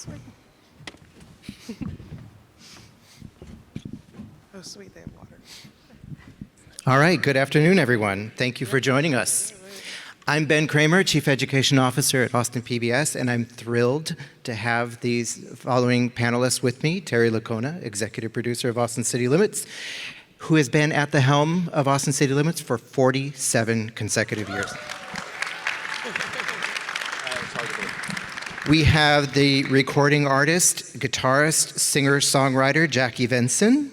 sweet. Oh, sweet, they have water. All right, good afternoon, everyone. Thank you for joining us. I'm Ben Kramer, Chief Education Officer at Austin PBS, and I'm thrilled to have these following panelists with me: Terry Licona, Executive Producer of Austin City Limits, who has been at the helm of Austin City Limits for 47 consecutive years. We have the recording artist, guitarist, singer-songwriter, Jackie Venson.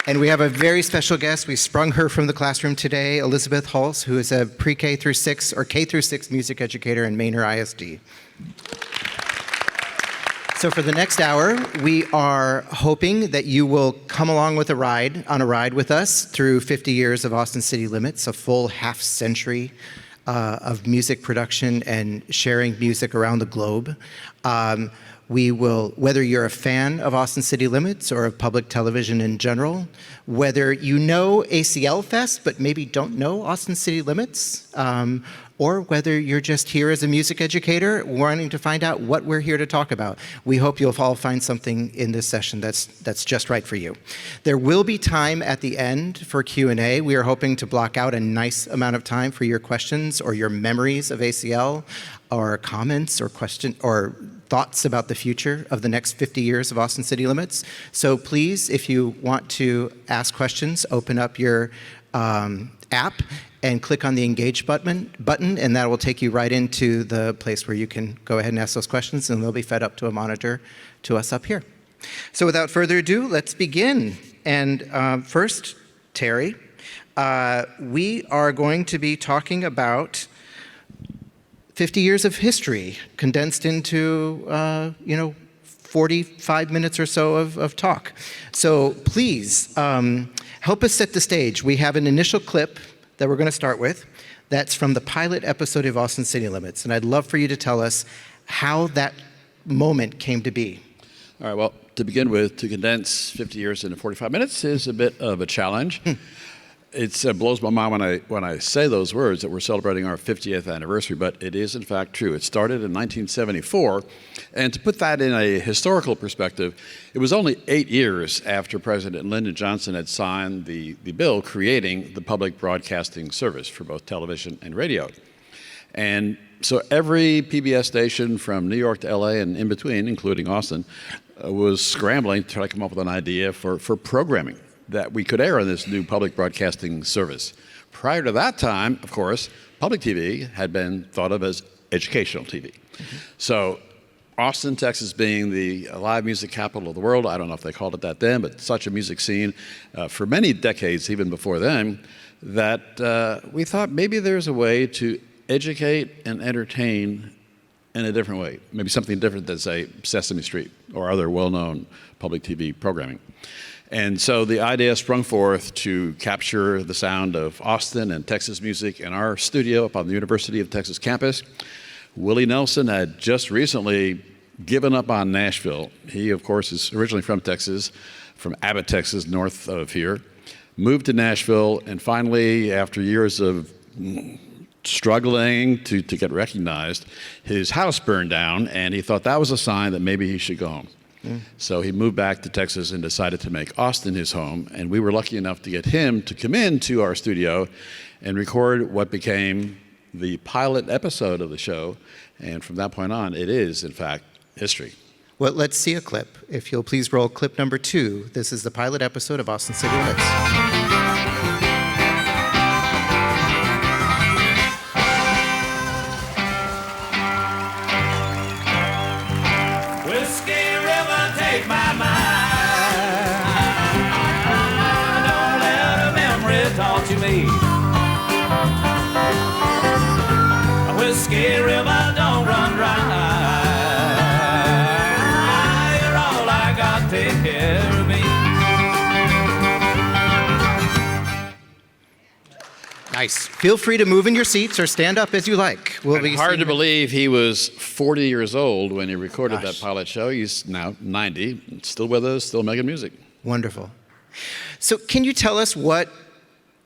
And we have a very special guest. We sprung her from the classroom today, Elizabeth Hulse, who is a pre-K through 6 or K through 6 music educator in Manor ISD. So for the next hour, we are hoping that you will come along on a ride with us through 50 years of Austin City Limits, a full half century of music production and sharing music around the globe. We will, whether you're a fan of Austin City Limits or of public television in general, whether you know ACL Fest but maybe don't know Austin City Limits, or whether you're just here as a music educator wanting to find out what we're here to talk about, we hope you'll all find something in this session that's just right for you. There will be time at the end for Q&A. We are hoping to block out a nice amount of time for your questions or your memories of ACL, or comments or thoughts about the future of the next 50 years of Austin City Limits. So please, if you want to ask questions, open up your app and click on the Engage button, and that will take you right into the place where you can go ahead and ask those questions, and they'll be fed up to a monitor to us up here. So without further ado, let's begin. And first, Terry, we are going to be talking about 50 years of history condensed into, 45 minutes or so of talk. So please, help us set the stage. We have an initial clip that we're going to start with. That's from the pilot episode of Austin City Limits. And I'd love for you to tell us how that moment came to be. All right, well, to begin with, to condense 50 years into 45 minutes is a bit of a challenge. It blows my mind when I say those words that we're celebrating our 50th anniversary, but it is in fact true. It started in 1974, and to put that in a historical perspective, it was only 8 years after President Lyndon Johnson had signed the bill creating the public broadcasting service for both television and radio. And so every PBS station from New York to LA and in between, including Austin, was scrambling to try to come up with an idea for programming that we could air on this new public broadcasting service. Prior to that time, of course, public TV had been thought of as educational TV. Mm-hmm. So Austin, Texas being the live music capital of the world, I don't know if they called it that then, but such a music scene for many decades, even before then, that we thought maybe there's a way to educate and entertain in a different way, maybe something different than, say, Sesame Street or other well-known public TV programming. And so the idea sprung forth to capture the sound of Austin and Texas music in our studio up on the University of Texas campus. Willie Nelson had just recently given up on Nashville. He, of course, is originally from Texas, from Abbott, Texas, north of here. Moved to Nashville, and finally, after years of struggling to get recognized, his house burned down, and he thought that was a sign that maybe he should go home. So he moved back to Texas and decided to make Austin his home, and we were lucky enough to get him to come into our studio and record what became the pilot episode of the show, and from that point on, it is, in fact, history. Well, let's see a clip. If you'll please roll clip number 2. This is the pilot episode of Austin City Limits. Whiskey River, don't run dry. You're all I got, take care of me. Nice. Feel free to move in your seats or stand up as you like. It's hard to believe he was 40 years old when he recorded that pilot show. He's now 90, still with us, still making music. Wonderful. So can you tell us what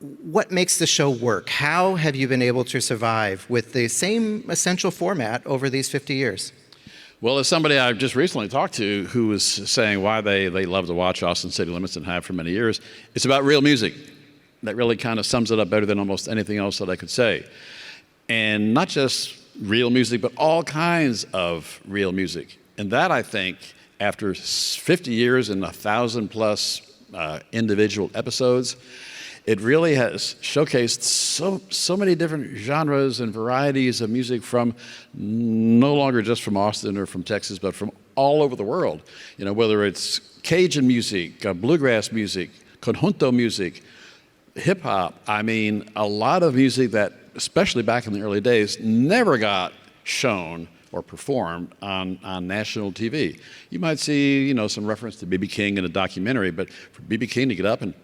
what makes the show work? How have you been able to survive with the same essential format over these 50 years? Well, as somebody I've just recently talked to who was saying why they love to watch Austin City Limits and have for many years, it's about real music. That really kind of sums it up better than almost anything else that I could say. And not just real music, but all kinds of real music. And that, I think, after 50 years and 1,000 plus individual episodes, it really has showcased so many different genres and varieties of music from no longer just from Austin or from Texas, but from all over the world. You know, whether it's Cajun music, bluegrass music, conjunto music, hip hop. I mean, a lot of music that, especially back in the early days, never got shown or performed on national TV. You might see, you know, some reference to B.B. King in a documentary, but for B.B. King to get up and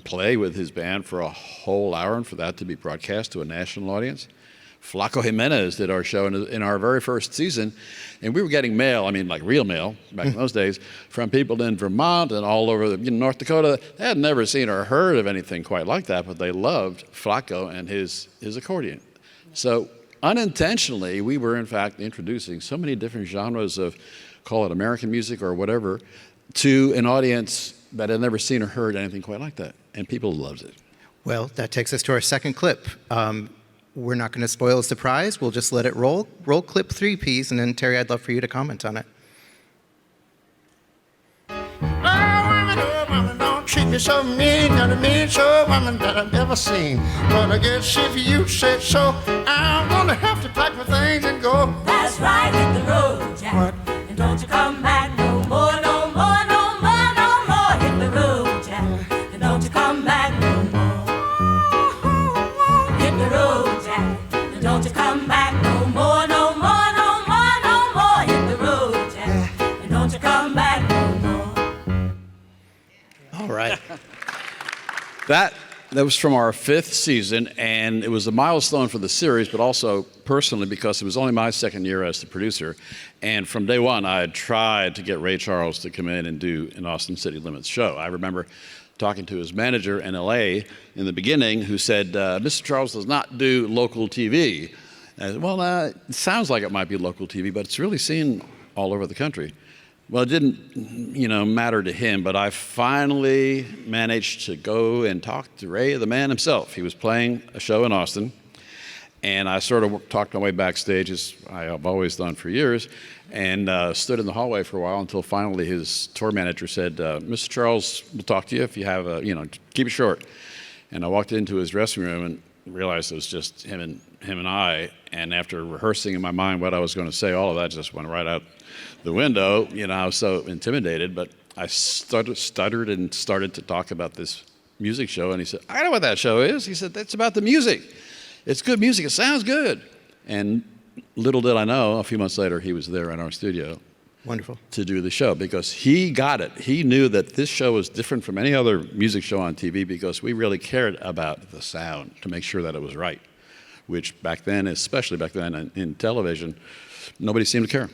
play with his band for a whole hour and for that to be broadcast to a national audience. Flaco Jimenez did our show in our very first season, and we were getting mail, I mean like real mail back in those days, from people in Vermont and all over North Dakota. They had never seen or heard of anything quite like that, but they loved Flaco and his accordion. So unintentionally, we were in fact introducing so many different genres of, call it American music or whatever, to an audience that had never seen or heard anything quite like that. And people loved it. Well, that takes us to our second clip. We're not going to spoil the surprise. We'll just let it roll. Roll clip 3, please, and then Terry, I'd love for you to comment on it. Women don't treat me so mean, not a mean show woman that I've ever seen. But I guess if you said so, I'm gonna have to pack my things and go. That's right, hit the road, Jack. What? And don't you come back no more, no more, no more, no more. Hit the road, Jack. And don't you come back no more. Hit the road, Jack. And don't you come back no more, no more, no more, no more. Hit the road, Jack. And don't you come back no more. All right. That was from our 5th season, and it was a milestone for the series, but also personally because it was only my 2nd year as the producer. And from day one, I had tried to get Ray Charles to come in and do an Austin City Limits show. I remember talking to his manager in LA in the beginning who said, Mr. Charles does not do local TV. And I said, well, it sounds like it might be local TV, but it's really seen all over the country. Well, it didn't, matter to him, but I finally managed to go and talk to Ray, the man himself. He was playing a show in Austin, and I sort of talked my way backstage, as I have always done for years, and stood in the hallway for a while until finally his tour manager said, Mr. Charles will talk to you if you have, keep it short. And I walked into his dressing room and realized it was just him and I, and after rehearsing in my mind what I was going to say, all of that just went right out the window. I was so intimidated, but I stuttered and started to talk about this music show, and he said, I know what that show is. He said, that's about the music. It's good music. It sounds good. And little did I know, a few months later, he was there in our studio. Wonderful. To do the show, because he got it. He knew that this show was different from any other music show on TV because we really cared about the sound to make sure that it was right, which back then, especially back then in television, nobody seemed to care.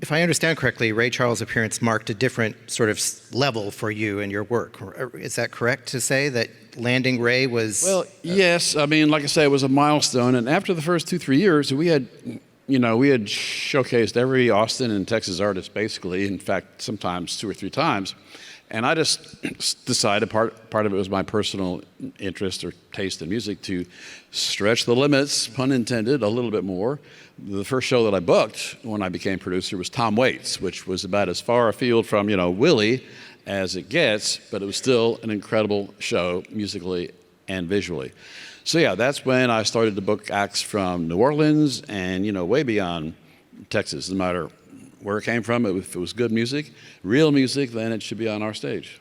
If I understand correctly, Ray Charles' appearance marked a different sort of level for you and your work. Is that correct to say that landing Ray was... Well, yes. I mean, like I say, it was a milestone. And after the first 2-3 years, we had showcased every Austin and Texas artist basically, in fact, sometimes 2 or 3 times. And I just decided, part of it was my personal interest or taste in music, to stretch the limits, pun intended, a little bit more. The first show that I booked when I became producer was Tom Waits, which was about as far afield from, Willie as it gets, but it was still an incredible show musically and visually. So yeah, that's when I started to book acts from New Orleans and, way beyond Texas. No matter where it came from, if it was good music, real music, then it should be on our stage.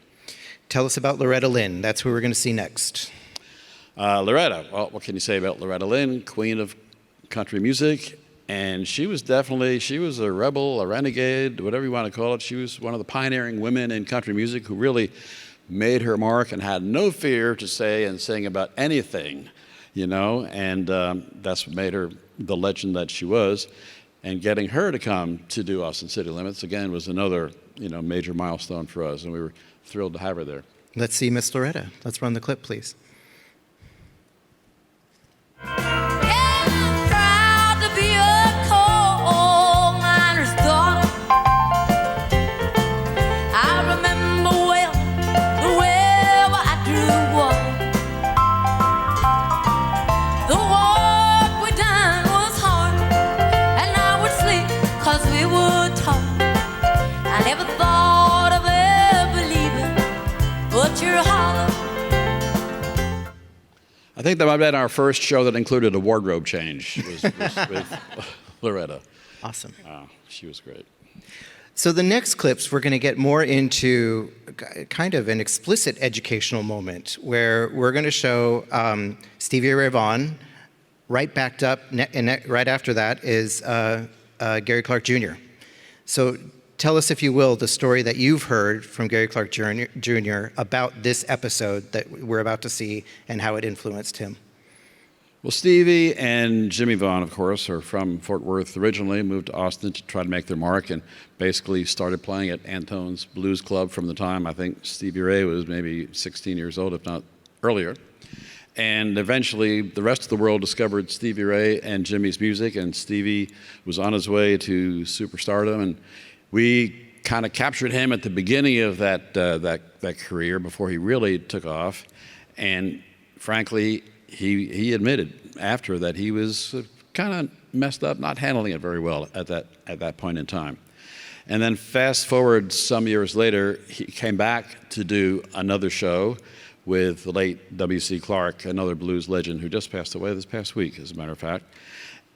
Tell us about Loretta Lynn. That's who we're going to see next. Loretta, well, what can you say about Loretta Lynn, queen of country music? And she was a rebel, a renegade, whatever you want to call it. She was one of the pioneering women in country music who really made her mark and had no fear to say and sing about anything, and that's what made her the legend that she was. And getting her to come to do Austin City Limits, again, was another, major milestone for us, and we were thrilled to have her there. Let's see Miss Loretta. Let's run the clip, please. Yeah, I'm proud to be a coal miner's daughter. I remember well the well I drew water. The work we done was hard, and I would sleep 'cause we were taught. I never thought of ever leaving, but you're hollow. I think that might have been our first show that included a wardrobe change was with Loretta. Awesome. She was great. So the next clips, we're going to get more into kind of an explicit educational moment where we're going to show Stevie Ray Vaughan. Right backed up, and right after that is Gary Clark Jr. So tell us, if you will, the story that you've heard from Gary Clark Jr. about this episode that we're about to see and how it influenced him. Well, Stevie and Jimmy Vaughan, of course, are from Fort Worth originally, moved to Austin to try to make their mark, and basically started playing at Antone's Blues Club from the time I think Stevie Ray was maybe 16 years old, if not earlier. And eventually, the rest of the world discovered Stevie Ray and Jimmy's music, and Stevie was on his way to superstardom. And we kind of captured him at the beginning of that career before he really took off. And frankly, he admitted after that he was kind of messed up, not handling it very well at that point in time. And then fast forward some years later, he came back to do another show with the late W.C. Clark, another blues legend who just passed away this past week, as a matter of fact.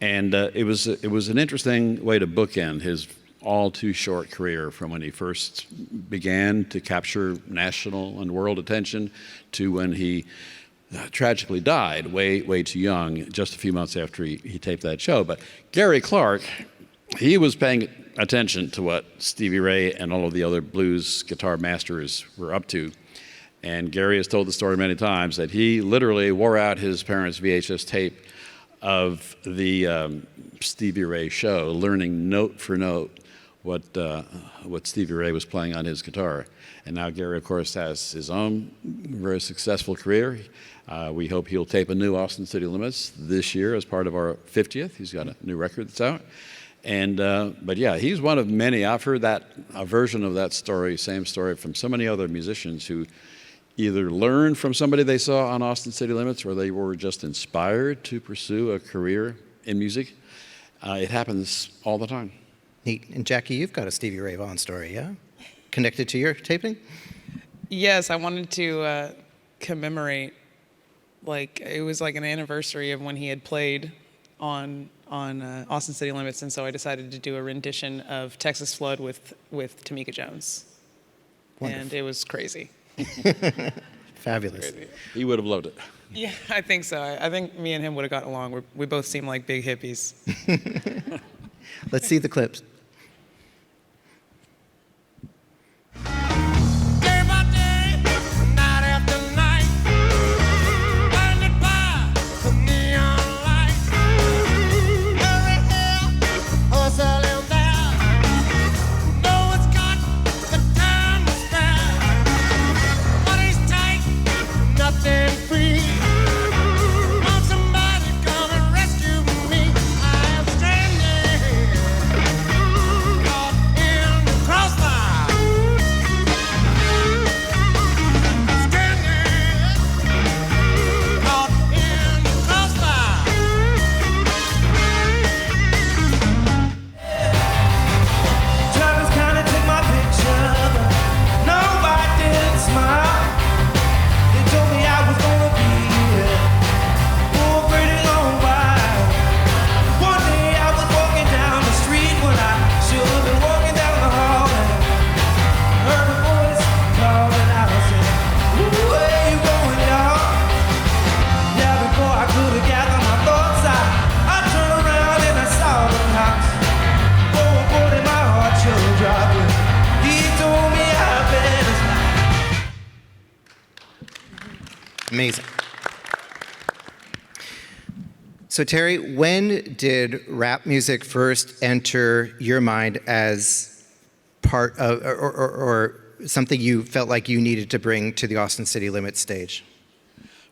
And it was an interesting way to bookend his all too short career, from when he first began to capture national and world attention to when he tragically died way too young, just a few months after he taped that show. But Gary Clark, he was paying attention to what Stevie Ray and all of the other blues guitar masters were up to. And Gary has told the story many times that he literally wore out his parents' VHS tape of the Stevie Ray show, learning note for note what Stevie Ray was playing on his guitar. And now Gary, of course, has his own very successful career. We hope he'll tape a new Austin City Limits this year as part of our 50th. He's got a new record that's out. And but yeah, he's one of many. I've heard a version of that story, same story, from so many other musicians who either learned from somebody they saw on Austin City Limits, or they were just inspired to pursue a career in music. It happens all the time. Neat. And Jackie, you've got a Stevie Ray Vaughan story, yeah? Connected to your taping? Yes, I wanted to commemorate, it was like an anniversary of when he had played on Austin City Limits, and so I decided to do a rendition of Texas Flood with Tamika Jones. Wonderful. And it was crazy. Fabulous. Crazy. He would have loved it. Yeah, I think so. I think me and him would have gotten along. We both seem like big hippies. Let's see the clips. Day by day, night after night, blinded by the neon lights. Hurry here, hustle there. No one's got the time to spare. Money's tight, nothing free. Want somebody to come and rescue me? I am stranded, caught in the crossfire. Travis kinda took my picture, but nobody did smile. They told me I was gonna be here for a pretty long while. One day I was walking down the street when I should have been walking down the hall, and heard a voice calling out. I said, "Where you going, y'all?" Yeah, before I could have gathered my thoughts, I turned around and I saw the house. Oh, boy, my heart sure dropped. He told me I better stop. Amazing. So Terry, when did rap music first enter your mind as part of, or something you felt like you needed to bring to the Austin City Limits stage?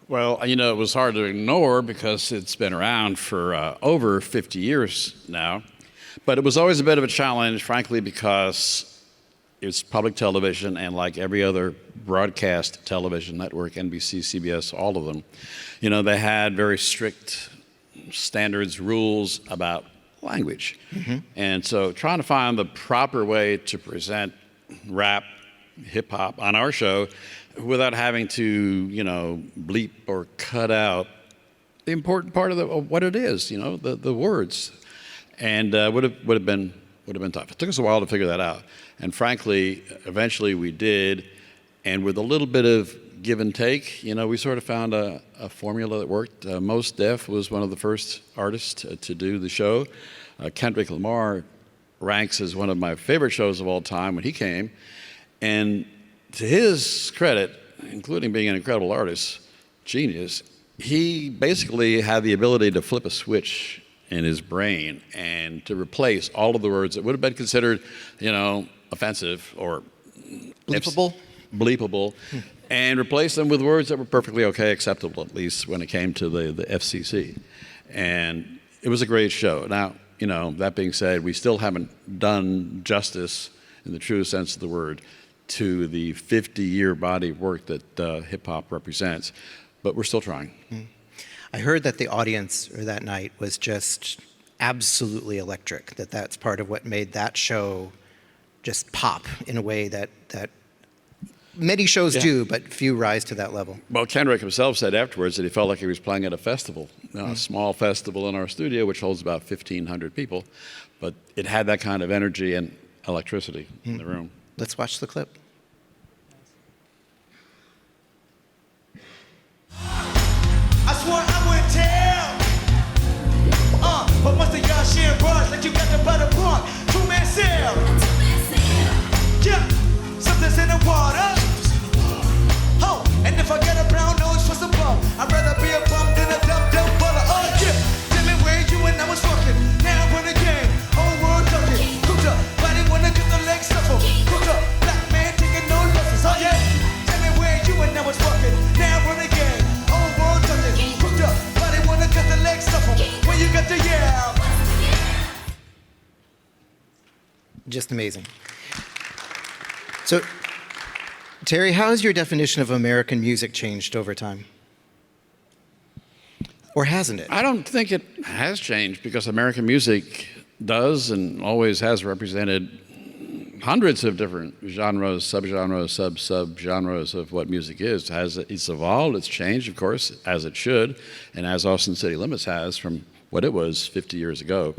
Well, you know, it was hard to ignore because it's been around for over 50 years now. But it was always a bit of a challenge, frankly, because it's public television, and like every other broadcast television network, NBC, CBS, all of them, you know, they had very strict standards, rules about language. And so trying to find the proper way to present rap, hip hop on our show without having to, you know, bleep or cut out the important part of what it is, you know, the words. And would have been tough. It took us a while to figure that out. And frankly, eventually we did. And with a little bit of give and take, you know, we sort of found a formula that worked. Mos Def was one of the first artists to do the show. Kendrick Lamar ranks as one of my favorite shows of all time when he came. And to his credit, including being an incredible artist, genius, he basically had the ability to flip a switch in his brain and to replace all of the words that would have been considered, you know, offensive or bleepable, and replace them with words that were perfectly okay, acceptable, at least when it came to the FCC. And it was a great show. Now, you know, that being said, we still haven't done justice in the true sense of the word to the 50-year body of work that hip-hop represents, but we're still trying. I heard that the audience that night was just absolutely electric, that's part of what made that show just pop in a way that many shows do, but few rise to that level. Well, Kendrick himself said afterwards that he felt like he was playing at a festival, you know, a small festival in our studio, which holds about 1,500 people, but it had that kind of energy and electricity in the room. Let's watch the clip. I swore I wouldn't tell. But once the y'all sharing bars like you got the butter pork, two-man sale. Yeah, something's in the water. Oh, and if I get a brown nose for some bum, I'd rather be a bum than a dumb butter. Oh yeah, tell me where you and I was fucking. Now I'm running game, whole world ducking. Cooked up, body wanna get the legs shuffle. Cooked up, black man taking no losses. Oh yeah, tell me where you and I was fucking. Now I'm running game, whole world ducking. Cooked up, body wanna get the legs shuffle. When you got the yeah. Just amazing. So, Terry, how has your definition of American music changed over time? Or hasn't it? I don't think it has changed because American music does and always has represented hundreds of different genres, subgenres, sub-subgenres of what music is. It's evolved, it's changed, of course, as it should, and as Austin City Limits has from what it was 50 years ago.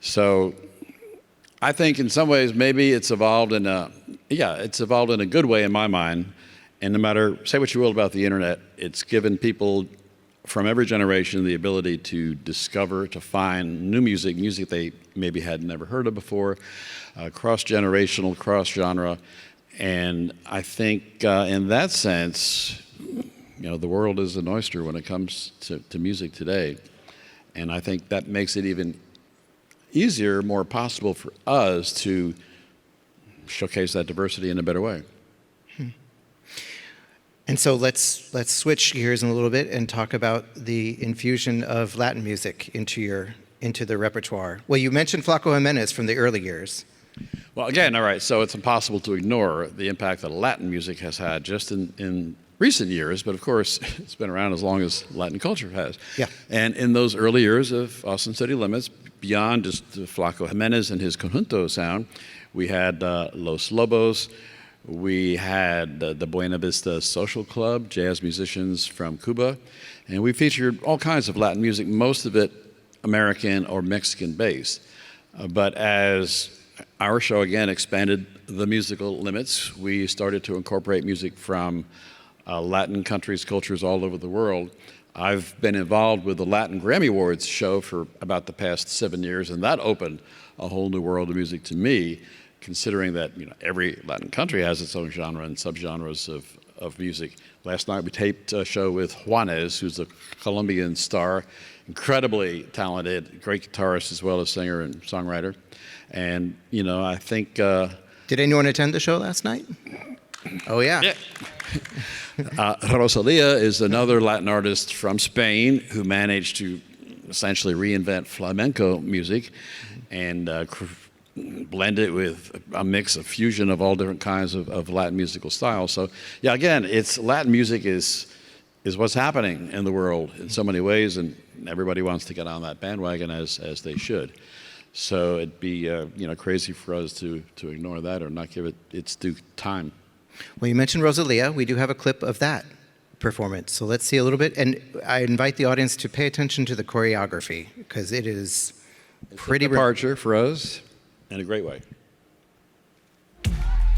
So I think in some ways maybe it's evolved in a good way in my mind. And no matter, say what you will about the internet, it's given people from every generation the ability to discover, to find new music they maybe had never heard of before, cross-generational, cross-genre. And I think in that sense, you know, the world is an oyster when it comes to music today. And I think that makes it even easier, more possible for us to showcase that diversity in a better way. And so let's switch gears in a little bit and talk about the infusion of Latin music into the repertoire. Well, you mentioned Flaco Jimenez from the early years. Well, again, all right, so it's impossible to ignore the impact that Latin music has had just in recent years, but of course, it's been around as long as Latin culture has. Yeah. And in those early years of Austin City Limits, beyond just Flaco Jimenez and his conjunto sound, we had Los Lobos, we had the Buena Vista Social Club, jazz musicians from Cuba, and we featured all kinds of Latin music, most of it American or Mexican based. But as our show again expanded the musical limits, we started to incorporate music from Latin countries, cultures all over the world. I've been involved with the Latin Grammy Awards show for about the past 7 years, and that opened a whole new world of music to me, considering that every Latin country has its own genre and subgenres of music. Last night we taped a show with Juanes, who's a Colombian star, incredibly talented, great guitarist as well as singer and songwriter. And I think Did anyone attend the show last night? Oh, yeah. Yeah. Rosalia is another Latin artist from Spain who managed to essentially reinvent flamenco music and blend it with a mix of fusion of all different kinds of Latin musical styles. So, yeah, again, it's Latin music is what's happening in the world in so many ways, and everybody wants to get on that bandwagon as they should. So it'd be crazy for us to ignore that or not give it its due time. Well, you mentioned Rosalia. We do have a clip of that performance. So let's see a little bit. And I invite the audience to pay attention to the choreography because it is pretty It's a departure for us in a great way.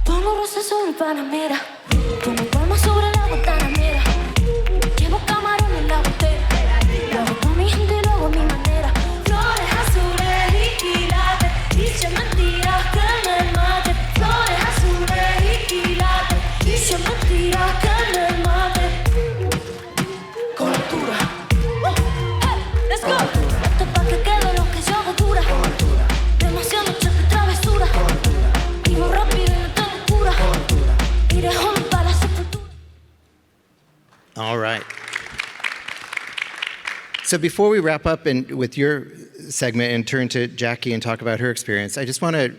Pongo rosas sobre el Panamera, pongo palmas sobre la ventana, mira. Llevo camarón en la botella, lo hago pa' mi gente y lo hago a mi manera. Flores azules y quilates, dice mentiras que me mate. Flores azules y quilates, dice mentiras que me mate. Con altura, hey, let's go. Esto es pa' que quede lo que yo hago dura. Demasiado choque y travesura. Vivo rápido y no tengo cura. Iré home para la sepultura. All right. So before we wrap up and with your segment and turn to Jackie and talk about her experience, I just want to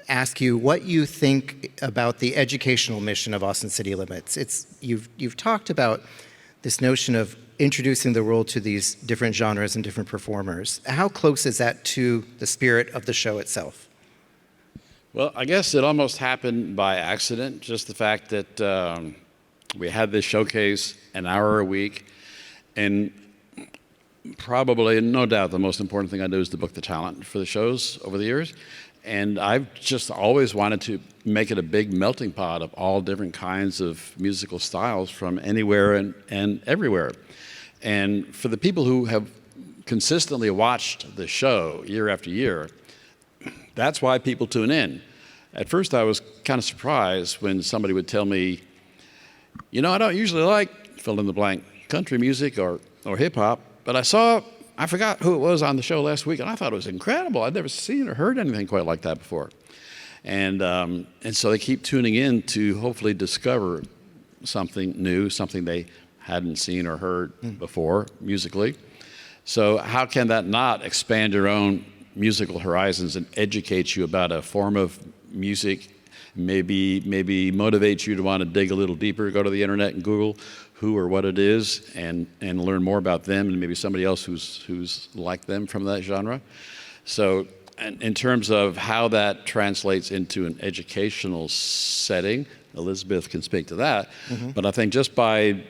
ask you what you think about the educational mission of Austin City Limits. You've talked about this notion of introducing the world to these different genres and different performers. How close is that to the spirit of the show itself? Well, I guess it almost happened by accident, just the fact that we had this showcase an hour a week, and probably, no doubt, the most important thing I do is to book the talent for the shows over the years. And I've just always wanted to make it a big melting pot of all different kinds of musical styles from anywhere and everywhere. And for the people who have consistently watched the show year after year, that's why people tune in. At first, I was kind of surprised when somebody would tell me, I don't usually like fill in the blank country music or hip hop, but I forgot who it was on the show last week, and I thought it was incredible. I'd never seen or heard anything quite like that before. And so they keep tuning in to hopefully discover something new, something they hadn't seen or heard before musically. So how can that not expand your own musical horizons and educate you about a form of music, maybe motivate you to want to dig a little deeper, go to the internet and Google who or what it is and learn more about them and maybe somebody else who's like them from that genre. So in terms of how that translates into an educational setting, Elizabeth can speak to that, but I think just by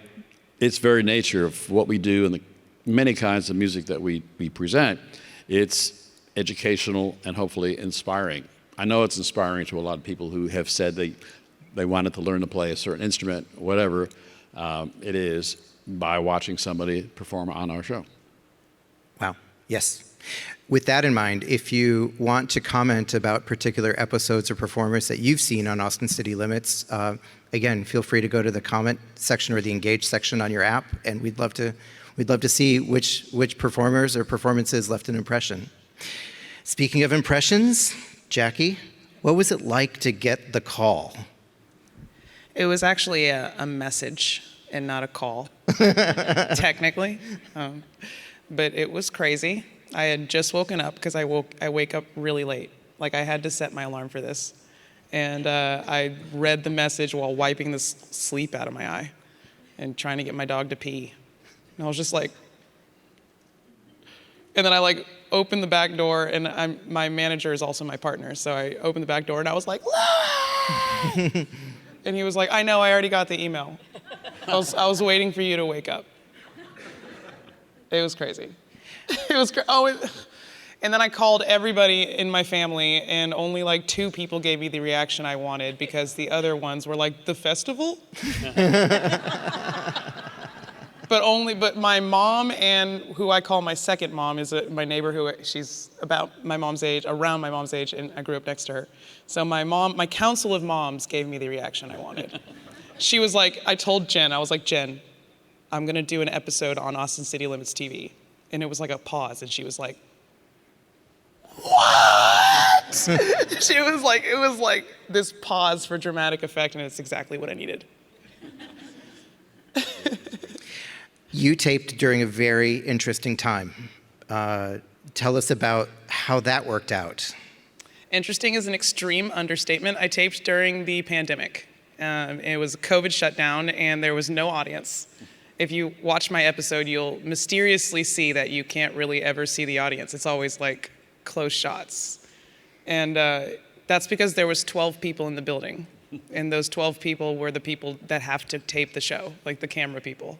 its very nature of what we do and the many kinds of music that we present, it's educational and hopefully inspiring. I know it's inspiring to a lot of people who have said they wanted to learn to play a certain instrument, whatever it is, by watching somebody perform on our show. Wow. Yes. With that in mind, if you want to comment about particular episodes or performers that you've seen on Austin City Limits, again, feel free to go to the comment section or the engage section on your app, and we'd love to see which performers or performances left an impression. Speaking of impressions, Jackie, what was it like to get the call? It was actually a message and not a call, technically. But it was crazy. I had just woken up because I wake up really late. Like I had to set my alarm for this. And I read the message while wiping the sleep out of my eye and trying to get my dog to pee. And I was just like, and then I opened the back door, and my manager is also my partner, so I opened the back door and I was like, Louie! And he was like, I know, I already got the email. I was waiting for you to wake up. It was crazy. It was and then I called everybody in my family, and only 2 people gave me the reaction I wanted because the other ones were like, the festival? But my mom, and who I call my second mom, is my neighbor she's about my mom's age, around my mom's age, and I grew up next to her. So my council of moms gave me the reaction I wanted. She was like, I told Jen, I was like, Jen, I'm gonna do an episode on Austin City Limits TV. And it was like a pause, and she was like, what? It was like this pause for dramatic effect, and it's exactly what I needed. You taped during a very interesting time. Tell us about how that worked out. Interesting is an extreme understatement. I taped during the pandemic. It was a COVID shutdown, and there was no audience. If you watch my episode, you'll mysteriously see that you can't really ever see the audience. It's always like close shots. And that's because there was 12 people in the building. And those 12 people were the people that have to tape the show, like the camera people.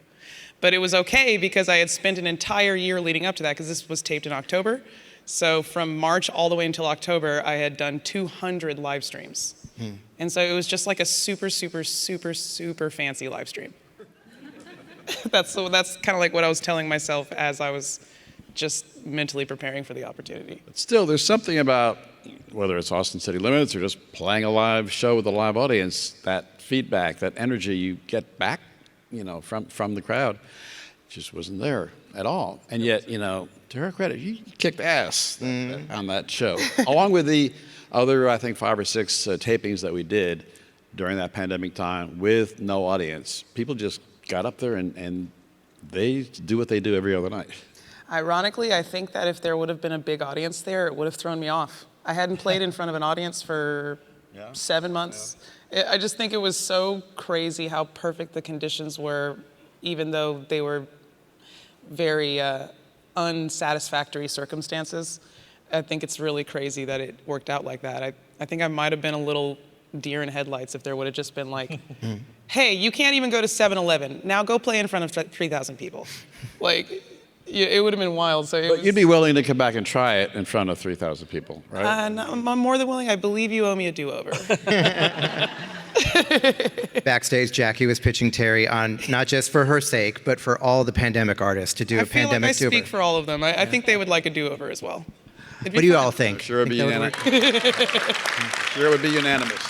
But it was okay because I had spent an entire year leading up to that, because this was taped in October. So from March all the way until October, I had done 200 live streams. And so it was just like a super, super, super, super fancy live stream. That's kind of like what I was telling myself as I was just mentally preparing for the opportunity. But still, there's something about, whether it's Austin City Limits or just playing a live show with a live audience, that feedback, that energy you get back, from the crowd, just wasn't there at all. And yet, to her credit, you kicked ass on that show, along with the other, I think, 5 or 6 tapings that we did during that pandemic time with no audience. People just got up there and they do what they do every other night. Ironically, I think that if there would have been a big audience there, it would have thrown me off. I hadn't played in front of an audience for 7 months. I just think it was so crazy how perfect the conditions were, even though they were very unsatisfactory circumstances. I think it's really crazy that it worked out like that. I think I might have been a little deer in headlights if there would have just been like, hey, you can't even go to 7-Eleven. Now go play in front of 3,000 people. It would have been wild. But you'd be willing to come back and try it in front of 3,000 people, right? No, I'm more than willing. I believe you owe me a do-over. Backstage, Jackie was pitching Terry on, not just for her sake, but for all the pandemic artists to do a pandemic I feel like I do-over. speak for all of them. I think they would like a do-over as well. What do you all think? Sure it would be unanimous. Sure it would be unanimous.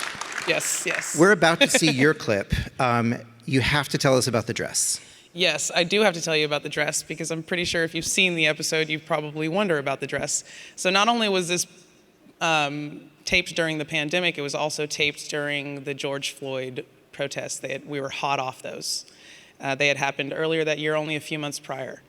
Yes. We're about to see your clip. You have to tell us about the dress. Yes, I do have to tell you about the dress, because I'm pretty sure if you've seen the episode, you probably wonder about the dress. So not only was this taped during the pandemic, it was also taped during the George Floyd protests. We were hot off those. They had happened earlier that year, only a few months prior.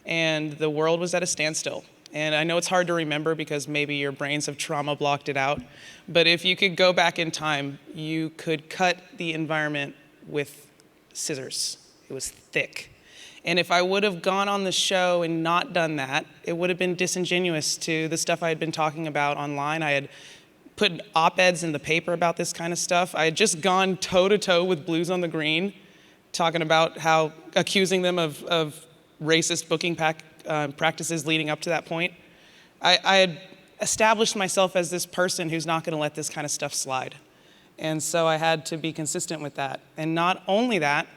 And the world was at a standstill. And I know it's hard to remember because maybe your brains have trauma blocked it out. But if you could go back in time, you could cut the environment with scissors. It was thick. And if I would have gone on the show and not done that, it would have been disingenuous to the stuff I had been talking about online. I had put op-eds in the paper about this kind of stuff. I had just gone toe-to-toe with Blues on the Green, talking about how, accusing them of racist booking practices leading up to that point. I had established myself as this person who's not gonna let this kind of stuff slide. And so I had to be consistent with that. And not only that,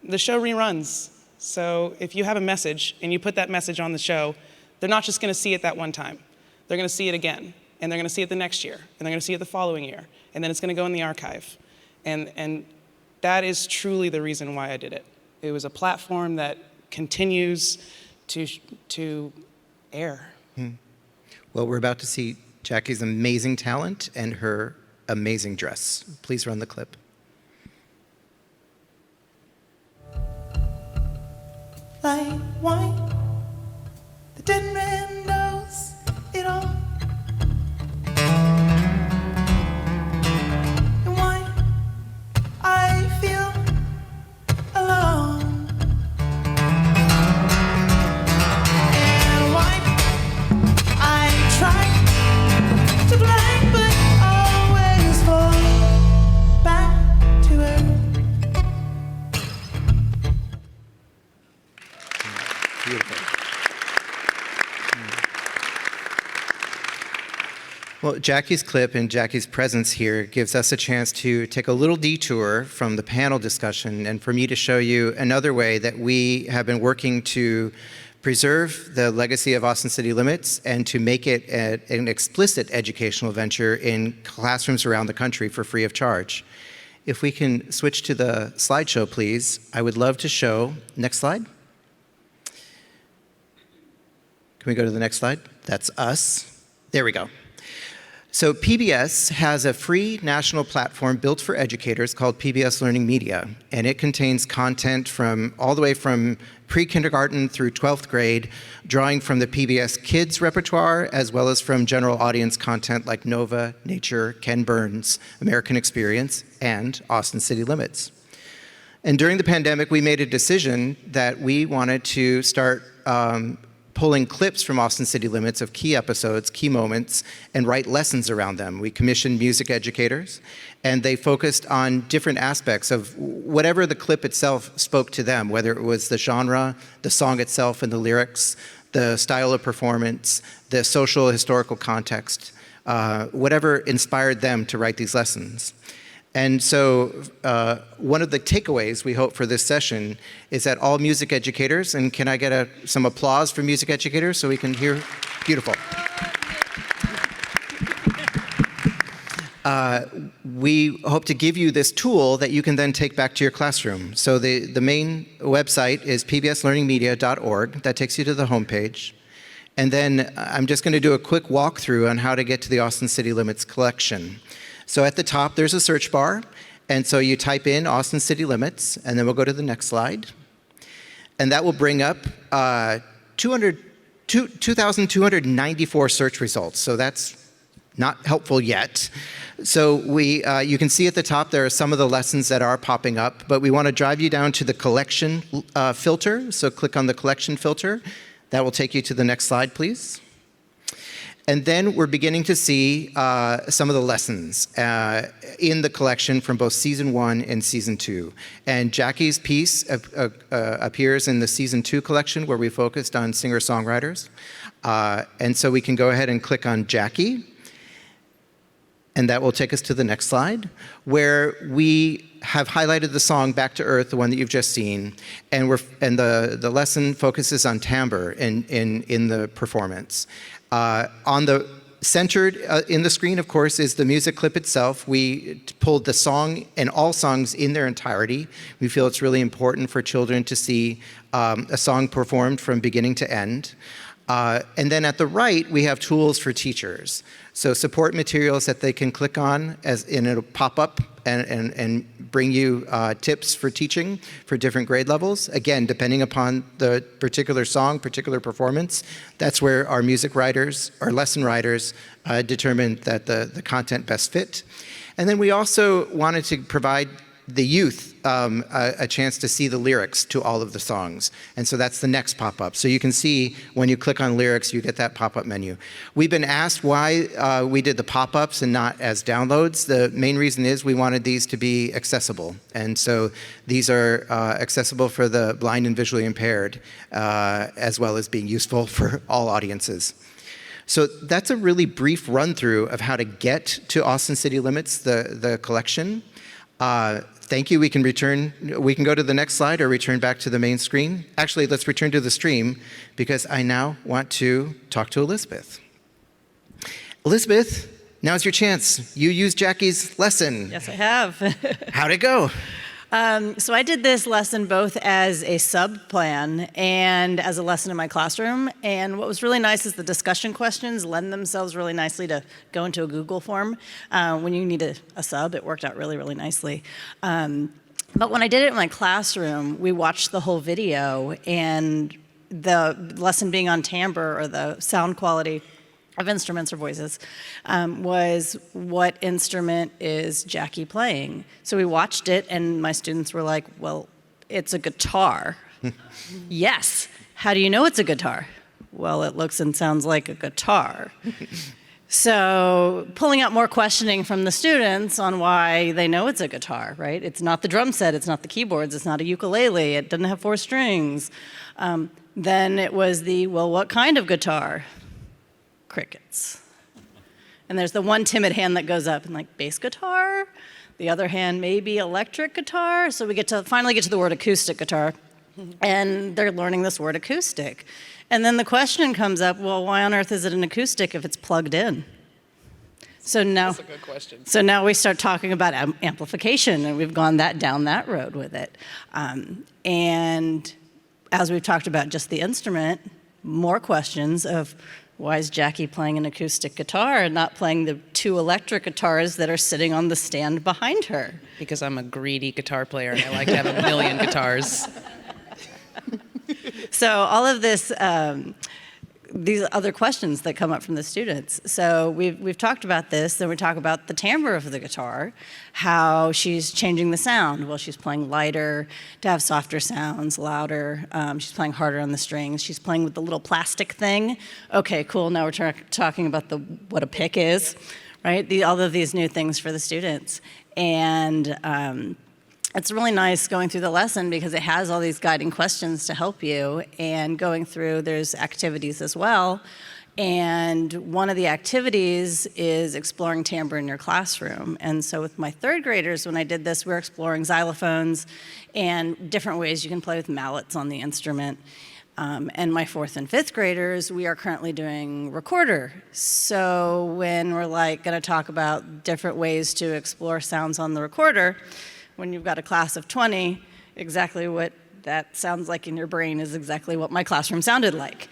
the show reruns. So if you have a message and you put that message on the show, they're not just gonna see it that one time. They're gonna see it again, and they're gonna see it the next year, and they're gonna see it the following year, and then it's gonna go in the archive. And that is truly the reason why I did it. It was a platform that continues to air. Well, we're about to see Jackie's amazing talent and her amazing dress. Please run the clip. Like wine, the dead man knows it all. And why I feel alone. And why I try to blank but always fall back to earth. Beautiful. Well, Jackie's clip and Jackie's presence here gives us a chance to take a little detour from the panel discussion and for me to show you another way that we have been working to preserve the legacy of Austin City Limits and to make it an explicit educational venture in classrooms around the country for free of charge. If we can switch to the slideshow, please, I would love to show, next slide. Can we go to the next slide? That's us. There we go. So PBS has a free national platform built for educators called PBS Learning Media, and it contains content from all the way from pre-kindergarten through 12th grade, drawing from the PBS Kids repertoire, as well as from general audience content like Nova, Nature, Ken Burns, American Experience, and Austin City Limits. And during the pandemic, we made a decision that we wanted to start pulling clips from Austin City Limits of key episodes, key moments, and write lessons around them. We commissioned music educators, and they focused on different aspects of whatever the clip itself spoke to them, whether it was the genre, the song itself and the lyrics, the style of performance, the social historical context, whatever inspired them to write these lessons. And so one of the takeaways we hope for this session is that all music educators, and can I get some applause for music educators so we can hear? Beautiful. We hope to give you this tool that you can then take back to your classroom. So the main website is pbslearningmedia.org. That takes you to the homepage. And then I'm just going to do a quick walkthrough on how to get to the Austin City Limits collection. So at the top, there's a search bar. And so you type in Austin City Limits, and then we'll go to the next slide. And that will bring up 2,294 search results. So that's not helpful yet. So you can see at the top there are some of the lessons that are popping up, but we want to drive you down to the collection filter. So click on the collection filter. That will take you to the next slide, please. And then we're beginning to see some of the lessons in the collection from both season 1 and season 2. And Jackie's piece appears in the season 2 collection where we focused on singer-songwriters. And so we can go ahead and click on Jackie. And that will take us to the next slide, where we have highlighted the song Back to Earth, the one that you've just seen, and the lesson focuses on timbre in the performance. Centered in the screen, of course, is the music clip itself. We pulled the song and all songs in their entirety. We feel it's really important for children to see a song performed from beginning to end. And then at the right, we have tools for teachers. So support materials that they can click on, and it'll pop up and bring you tips for teaching for different grade levels. Again, depending upon the particular song, particular performance, that's where our music writers, our lesson writers, determined that the content best fit. And then we also wanted to provide the youth a chance to see the lyrics to all of the songs. And so that's the next pop-up. So you can see when you click on lyrics, you get that pop-up menu. We've been asked why we did the pop-ups and not as downloads. The main reason is we wanted these to be accessible. And so these are accessible for the blind and visually impaired, as well as being useful for all audiences. So that's a really brief run-through of how to get to Austin City Limits, the collection. Thank you. We can go to the next slide or return back to the main screen. Actually, let's return to the stream because I now want to talk to Elizabeth. Elizabeth, now's your chance. You used Jackie's lesson. Yes, I have. How'd it go? So I did this lesson both as a sub-plan and as a lesson in my classroom. And what was really nice is the discussion questions lend themselves really nicely to go into a Google form. When you need a sub, it worked out really, really nicely. But when I did it in my classroom, we watched the whole video, and the lesson being on timbre, or the sound quality of instruments or voices, was what instrument is Jackie playing? So we watched it, and my students were like, well, it's a guitar. Yes. How do you know it's a guitar? Well, it looks and sounds like a guitar. So pulling out more questioning from the students on why they know it's a guitar, right? It's not the drum set, it's not the keyboards, it's not a ukulele, it doesn't have 4 strings. Then it was well, what kind of guitar? Crickets. And there's the one timid hand that goes up and like, bass guitar? The other hand, maybe electric guitar? So we finally get to the word acoustic guitar, and they're learning this word acoustic. And then the question comes up, well, why on earth is it an acoustic if it's plugged in? So now, That's a good question. So now we start talking about amplification, and we've gone down that road with it. And as we've talked about just the instrument, more questions of, Why is Jackie playing an acoustic guitar and not playing the 2 electric guitars that are sitting on the stand behind her? Because I'm a greedy guitar player and I like to have a million guitars. So all of this, these other questions that come up from the students. So we've talked about this, then we talk about the timbre of the guitar, how she's changing the sound. Well, she's playing lighter to have softer sounds, louder. She's playing harder on the strings. She's playing with the little plastic thing. Okay, cool, now we're talking about what a pick is, right? All of these new things for the students. And it's really nice going through the lesson because it has all these guiding questions to help you, and going through, there's activities as well. And one of the activities is exploring timbre in your classroom. And so with my 3rd graders, when I did this, we were exploring xylophones and different ways you can play with mallets on the instrument. And my 4th and 5th graders, we are currently doing recorder. So when we're gonna talk about different ways to explore sounds on the recorder, when you've got a class of 20, exactly what that sounds like in your brain is exactly what my classroom sounded like.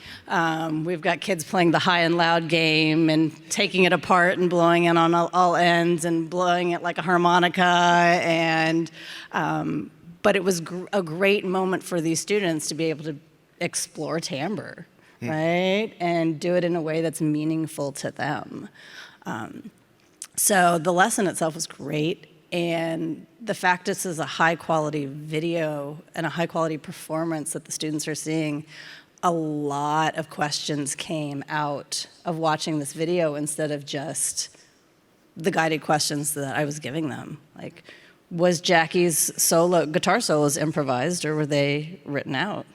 We've got kids playing the high and loud game and taking it apart and blowing it on all ends and blowing it like a harmonica. And but it was a great moment for these students to be able to explore timbre, right? And do it in a way that's meaningful to them. So the lesson itself was great. And the fact this is a high quality video and a high quality performance that the students are seeing, a lot of questions came out of watching this video instead of just the guided questions that I was giving them. Like, was Jackie's guitar solos improvised or were they written out?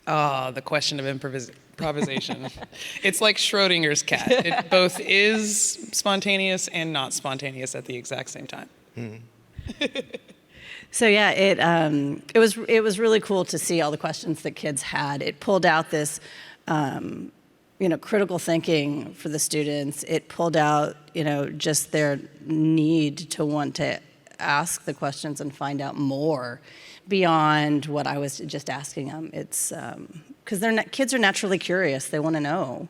Oh, the question of improvisation. It's like Schrodinger's cat. It both is spontaneous and not spontaneous at the exact same time. So yeah, it was really cool to see all the questions that kids had. It pulled out this, critical thinking for the students. It pulled out, just their need to want to ask the questions and find out more beyond what I was just asking them. It's because kids are naturally curious; they want to know.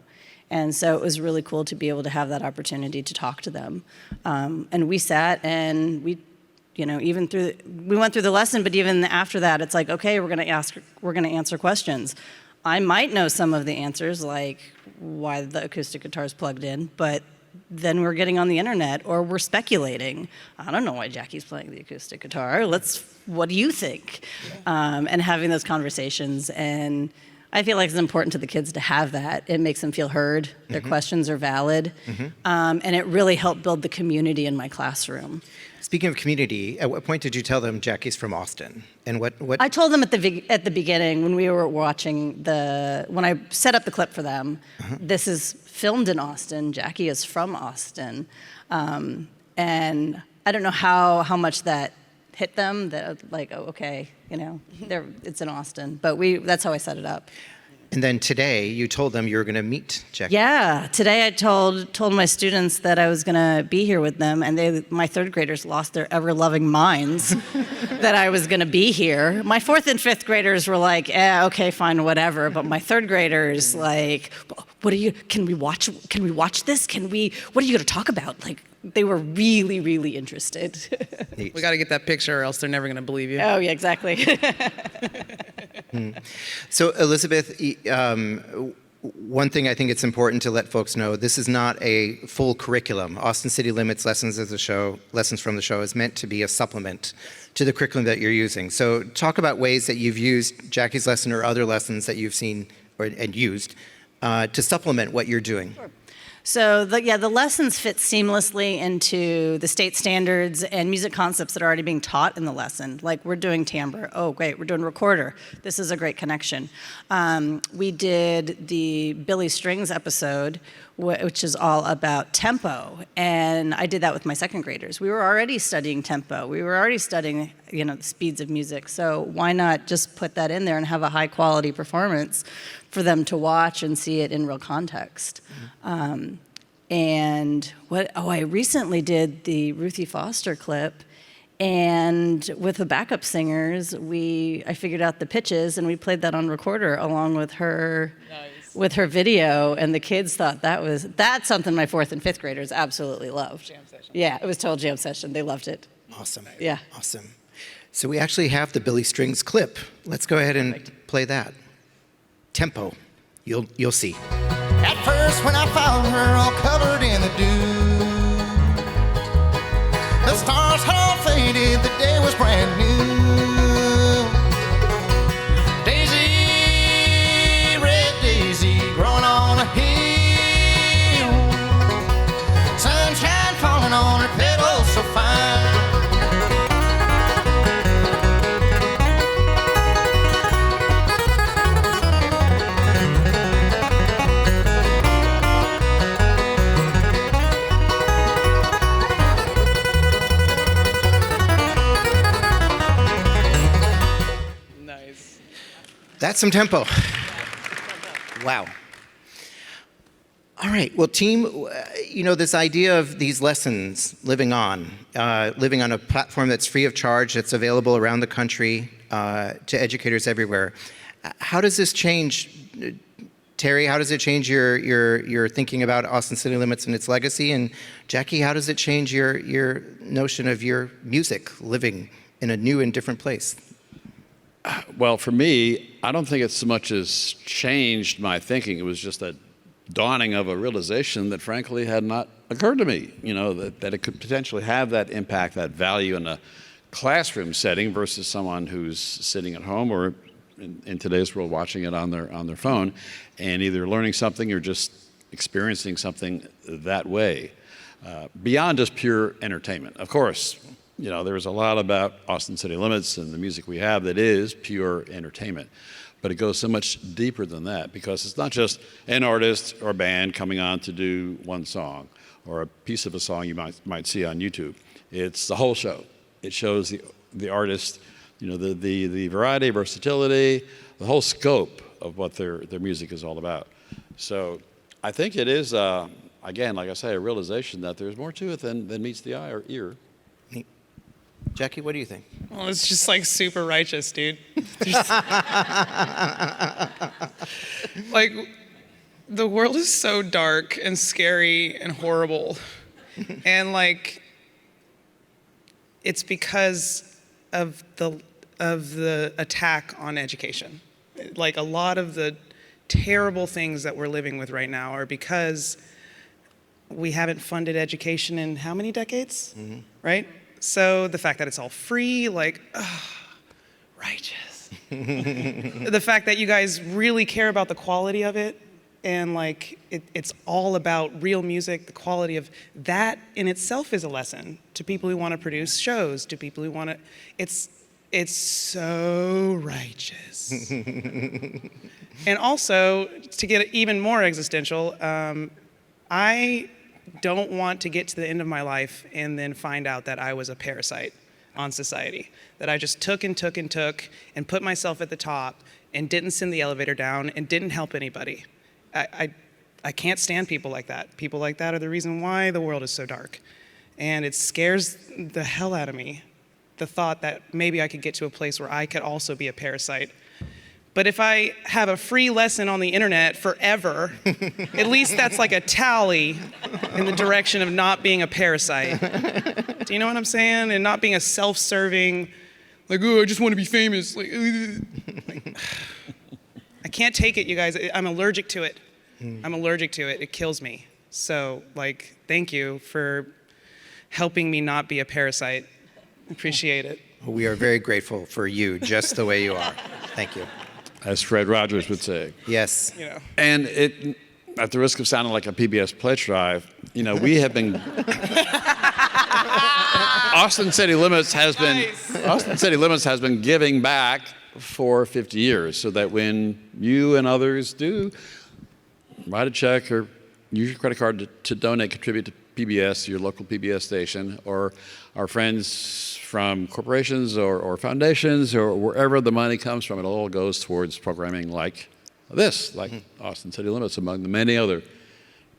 And so it was really cool to be able to have that opportunity to talk to them. And we sat and we went through the lesson, but even after that, it's like, okay, we're gonna answer questions. I might know some of the answers, like why the acoustic guitar is plugged in, but then we're getting on the internet or we're speculating. I don't know why Jackie's playing the acoustic guitar. What do you think? And having those conversations. And I feel like it's important to the kids to have that. It makes them feel heard. Their questions are valid. And it really helped build the community in my classroom. Speaking of community, at what point did you tell them Jackie's from Austin? And what? I told them at the beginning when we were watching when I set up the clip for them, this is filmed in Austin. Jackie is from Austin. And I don't know how much that hit them, that like, oh, okay, it's in Austin. But that's how I set it up. And then today, you told them you were going to meet Jackie. Yeah, today I told my students that I was going to be here with them, and my 3rd graders lost their ever-loving minds that I was going to be here. My 4th and 5th graders were like, okay, fine, whatever. But my 3rd graders, like, can we watch this? What are you going to talk about? Like, they were really, really interested. We got to get that picture or else they're never going to believe you. Oh, yeah, exactly. So, Elizabeth, one thing I think it's important to let folks know, this is not a full curriculum. Austin City Limits Lessons from the Show is meant to be a supplement to the curriculum that you're using. So talk about ways that you've used Jackie's lesson or other lessons that you've seen and used to supplement what you're doing. Sure. So the lessons fit seamlessly into the state standards and music concepts that are already being taught in the lesson. Like, we're doing timbre. Oh, great, we're doing recorder. This is a great connection. We did the Billy Strings episode, which is all about tempo, and I did that with my 2nd graders. We were already studying tempo. We were already studying, the speeds of music. So why not just put that in there and have a high quality performance for them to watch and see it in real context. I recently did the Ruthie Foster clip, and with the backup singers, I figured out the pitches and we played that on recorder along with her. Nice. with her video, and the kids thought that's something my 4th and 5th graders absolutely loved. Jam session. Yeah, it was total jam session. They loved it. Awesome. Yeah. Awesome. So we actually have the Billy Strings clip. Let's go ahead and play that. Tempo. You'll see. At first when I found her all covered in the dew, the stars had all faded, the day was brand new. Daisy, red daisy, growing on a hill. Sunshine falling on her petals so fine. Nice. That's some tempo. Wow. All right. Well, team, this idea of these lessons living on a platform that's free of charge, that's available around the country to educators everywhere. How does this change, Terry? How does it change your thinking about Austin City Limits and its legacy? And Jackie, how does it change your notion of your music living in a new and different place? Well, for me, I don't think it so much as changed my thinking. It was just that dawning of a realization that frankly had not occurred to me, that it could potentially have that impact, that value in a classroom setting versus someone who's sitting at home or in today's world watching it on their phone and either learning something or just experiencing something that way. Beyond just pure entertainment. Of course, there's a lot about Austin City Limits and the music we have that is pure entertainment. But it goes so much deeper than that because it's not just an artist or band coming on to do one song or a piece of a song you might see on YouTube. It's the whole show. It shows the artist, the variety, versatility, the whole scope of what their music is all about. So I think it is, again, like I say, a realization that there's more to it than meets the eye or ear. Jackie, what do you think? Well, it's just like super righteous, dude. Like, the world is so dark and scary and horrible. And like, it's because of the attack on education. Like, a lot of the terrible things that we're living with right now are because we haven't funded education in how many decades? Mm-hmm. Right? So the fact that it's all free, like, righteous. The fact that you guys really care about the quality of it, and like, it's all about real music, the quality of that in itself is a lesson to people who want to produce shows, to people who want to, it's so righteous. And also, to get even more existential, I don't want to get to the end of my life and then find out that I was a parasite on society, that I just took and put myself at the top and didn't send the elevator down and didn't help anybody. I can't stand people like that. People like that are the reason why the world is so dark. And it scares the hell out of me, the thought that maybe I could get to a place where I could also be a parasite. But if I have a free lesson on the internet forever, at least that's like a tally in the direction of not being a parasite. Do you know what I'm saying? And not being a self-serving, like, oh, I just want to be famous. Like, I can't take it, you guys. I'm allergic to it. I'm allergic to it. It kills me. So, like, thank you for helping me not be a parasite. Appreciate it. We are very grateful for you, just the way you are. Thank you. As Fred Rogers would say. Yes. And it, at the risk of sounding like a PBS pledge drive, we have been. Austin City Limits has been giving back for 50 years, so that when you and others do write a check or use your credit card to donate, contribute to PBS, your local PBS station, or our friends from corporations or foundations or wherever the money comes from, it all goes towards programming like this, like Austin City Limits, among the many other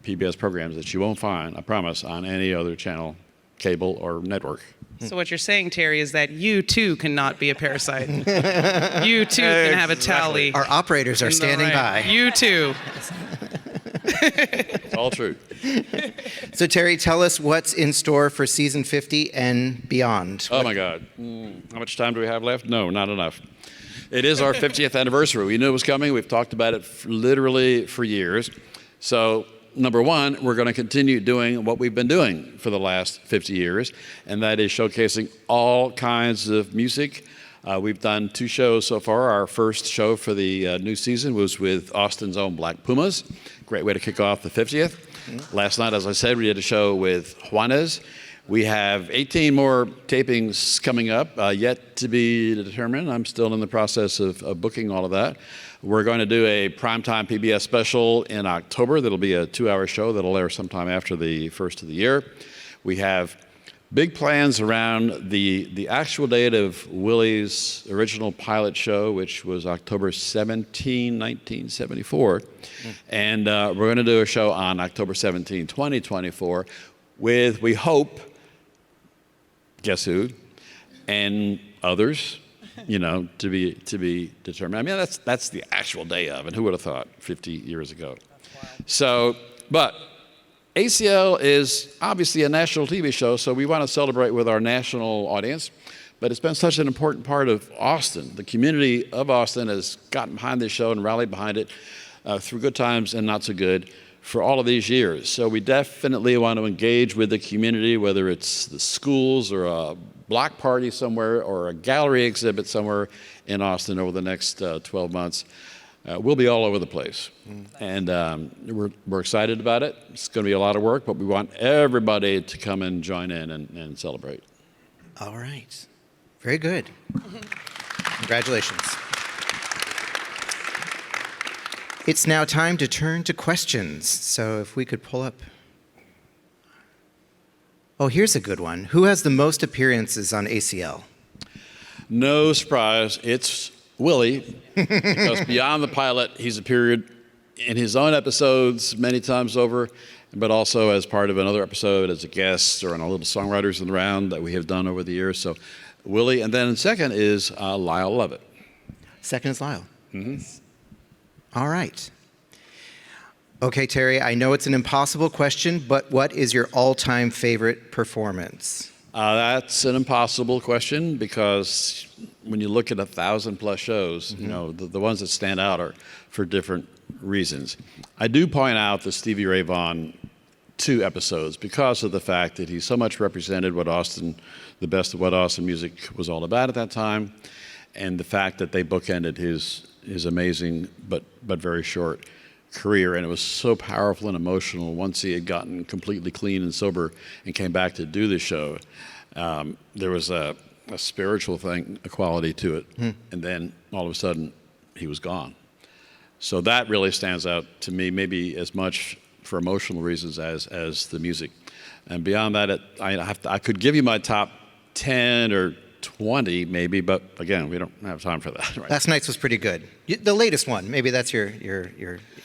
PBS programs that you won't find, I promise, on any other channel cable or network. So what you're saying, Terry, is that you too cannot be a parasite. You too can have a tally. Our operators are in the standing right. by. You too. It's all true. So Terry, tell us what's in store for season 50 and beyond. Oh my God. How much time do we have left? No, not enough. It is our 50th anniversary. We knew it was coming. We've talked about it literally for years. So number one, we're going to continue doing what we've been doing for the last 50 years, and that is showcasing all kinds of music. We've done 2 shows so far. Our first show for the new season was with Austin's own Black Pumas. Great way to kick off the 50th. Last night, as I said, we did a show with Juanes. We have 18 more tapings coming up, yet to be determined. I'm still in the process of booking all of that. We're going to do a primetime PBS special in October. That'll be a 2-hour show that'll air sometime after the first of the year. We have big plans around the actual date of Willie's original pilot show, which was October 17, 1974. And we're going to do a show on October 17, 2024 with, we hope, guess who, and others, to be determined. I mean, that's the actual day of, and who would have thought 50 years ago? So, but ACL is obviously a national TV show, so we want to celebrate with our national audience. But it's been such an important part of Austin. The community of Austin has gotten behind this show and rallied behind it through good times and not so good for all of these years. So we definitely want to engage with the community, whether it's the schools or a block party somewhere or a gallery exhibit somewhere in Austin over the next 12 months. We'll be all over the place. And we're excited about it. It's going to be a lot of work, but we want everybody to come and join in and celebrate. All right. Very good. Congratulations. It's now time to turn to questions. So if we could pull up. Oh, here's a good one. Who has the most appearances on ACL? No surprise, it's Willie, because beyond the pilot, he's appeared in his own episodes many times over, but also as part of another episode as a guest or on a little songwriters in the round that we have done over the years. So Willie, and then second is Lyle Lovett. Second is Lyle. All right. Okay, Terry, I know it's an impossible question, but what is your all-time favorite performance? That's an impossible question because when you look at 1,000+ shows, the ones that stand out are for different reasons. I do point out the Stevie Ray Vaughan 2 episodes because of the fact that he so much represented the best of what Austin music was all about at that time, and the fact that they bookended his amazing but very short career, and it was so powerful and emotional once he had gotten completely clean and sober and came back to do the show. There was a spiritual thing, a quality to it, and then all of a sudden he was gone. So that really stands out to me, maybe as much for emotional reasons as the music. And beyond that, I could give you my top 10 or 20 maybe, but again, we don't have time for that. Right? Last night's was pretty good. The latest one, maybe that's your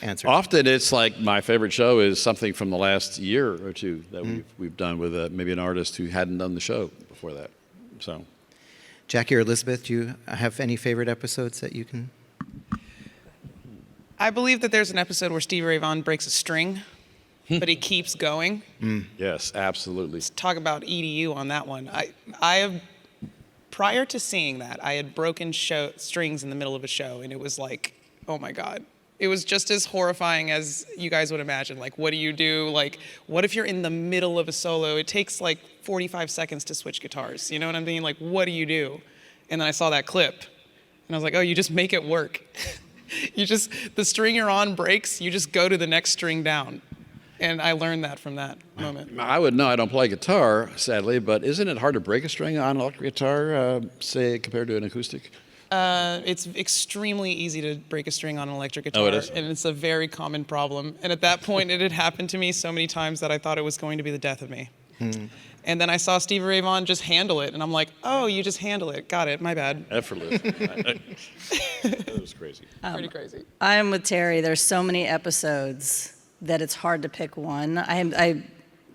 answer. Often it's like my favorite show is something from the last year or two that we've done with maybe an artist who hadn't done the show before that. So, Jackie or Elizabeth, do you have any favorite episodes that you can? I believe that there's an episode where Stevie Ray Vaughan breaks a string, but he keeps going. Yes, absolutely. Talk about EDU on that one. I have, prior to seeing that, I had broken strings in the middle of a show, and it was like, oh my God. It was just as horrifying as you guys would imagine. Like, what do you do? Like, what if you're in the middle of a solo? It takes like 45 seconds to switch guitars. You know what I'm thinking? Like, what do you do? And then I saw that clip, and I was like, oh, you just make it work. The string you're on breaks, you just go to the next string down. And I learned that from that moment. I would know. I don't play guitar, sadly, but isn't it hard to break a string on an electric guitar, say, compared to an acoustic? It's extremely easy to break a string on an electric guitar. Oh, it is? And it's a very common problem. And at that point, it had happened to me so many times that I thought it was going to be the death of me. And then I saw Stevie Ray Vaughan just handle it. And I'm like, oh, you just handle it. Got it. My bad. Effortless. That was crazy. Pretty crazy. I'm with Terry. There's so many episodes that it's hard to pick one.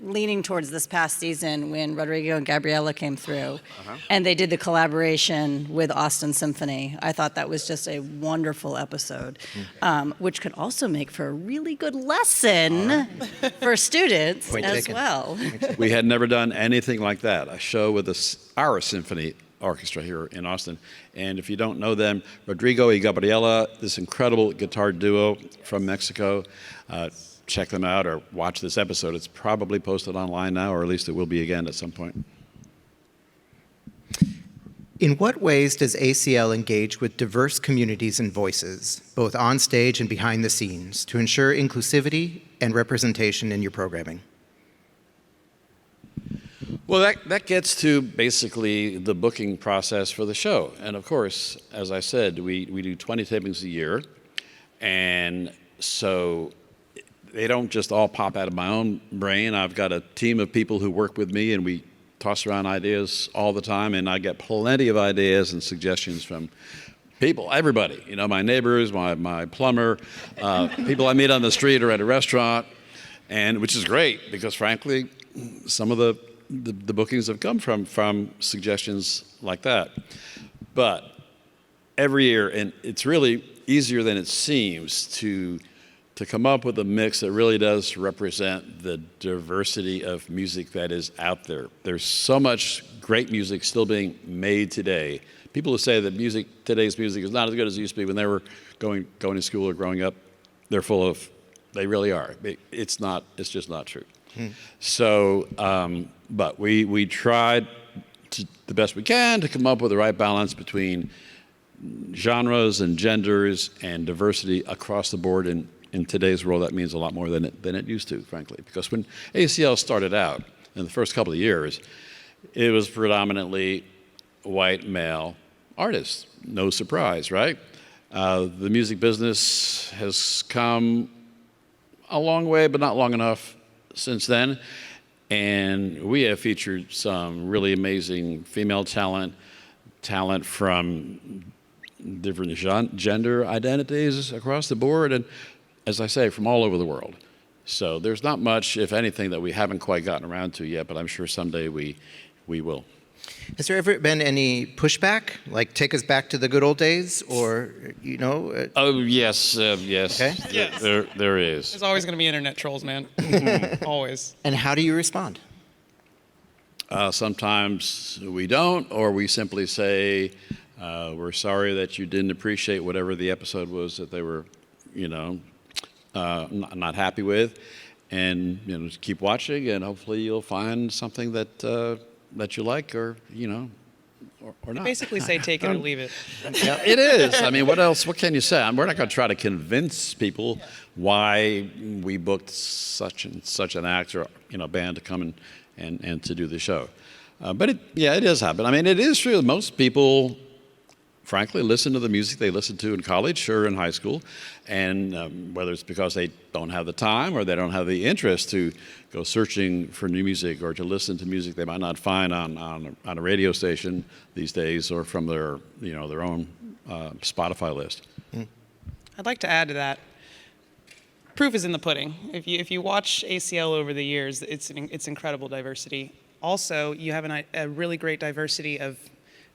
leaning towards this past season when Rodrigo and Gabriela came through, and they did the collaboration with Austin Symphony. I thought that was just a wonderful episode, which could also make for a really good lesson for students Point as taken. well. We had never done anything like that, a show with our symphony orchestra here in Austin. And if you don't know them, Rodrigo y Gabriela, this incredible guitar duo from Mexico, check them out or watch this episode. It's probably posted online now, or at least it will be again at some point. In what ways does ACL engage with diverse communities and voices, both on stage and behind the scenes, to ensure inclusivity and representation in your programming? Well, that gets to basically the booking process for the show. And of course, as I said, we do 20 tapings a year. And so they don't just all pop out of my own brain. I've got a team of people who work with me, and we toss around ideas all the time. And I get plenty of ideas and suggestions from people, everybody, you know, my neighbors, my plumber, people I meet on the street or at a restaurant, and which is great because frankly, some of the bookings have come from suggestions like that. But every year, and it's really easier than it seems to come up with a mix that really does represent the diversity of music that is out there. There's so much great music still being made today. People who say that today's music is not as good as it used to be when they were going to school or growing up, they really are. It's just not true. So, but we tried the best we can to come up with the right balance between genres and genders and diversity across the board. And in today's world, that means a lot more than it used to, frankly. Because when ACL started out, in the first couple of years, it was predominantly white male artists. No surprise, right? The music business has come a long way, but not long enough since then. And we have featured some really amazing female talent from different gender identities across the board, and as I say, from all over the world. So there's not much, if anything, that we haven't quite gotten around to yet, but I'm sure someday we will. Has there ever been any pushback, like take us back to the good old days, or, you know? Oh, yes. Okay. Yes. There is. There's always going to be internet trolls, man. Always. And how do you respond? Sometimes we don't, or we simply say, we're sorry that you didn't appreciate whatever the episode was that they were, not happy with, and just keep watching, and hopefully you'll find something that you like, or or not. Basically say take it or leave it. It is. I mean, what else? What can you say? We're not going to try to convince people why we booked such and such an act or band to come and to do the show. But it does happen. I mean, it is true that most people, frankly, listen to the music they listened to in college or in high school, and whether it's because they don't have the time or they don't have the interest to go searching for new music or to listen to music they might not find on a radio station these days or from their own Spotify list. I'd like to add to that. Proof is in the pudding. If you watch ACL over the years, it's incredible diversity. Also, you have a really great diversity of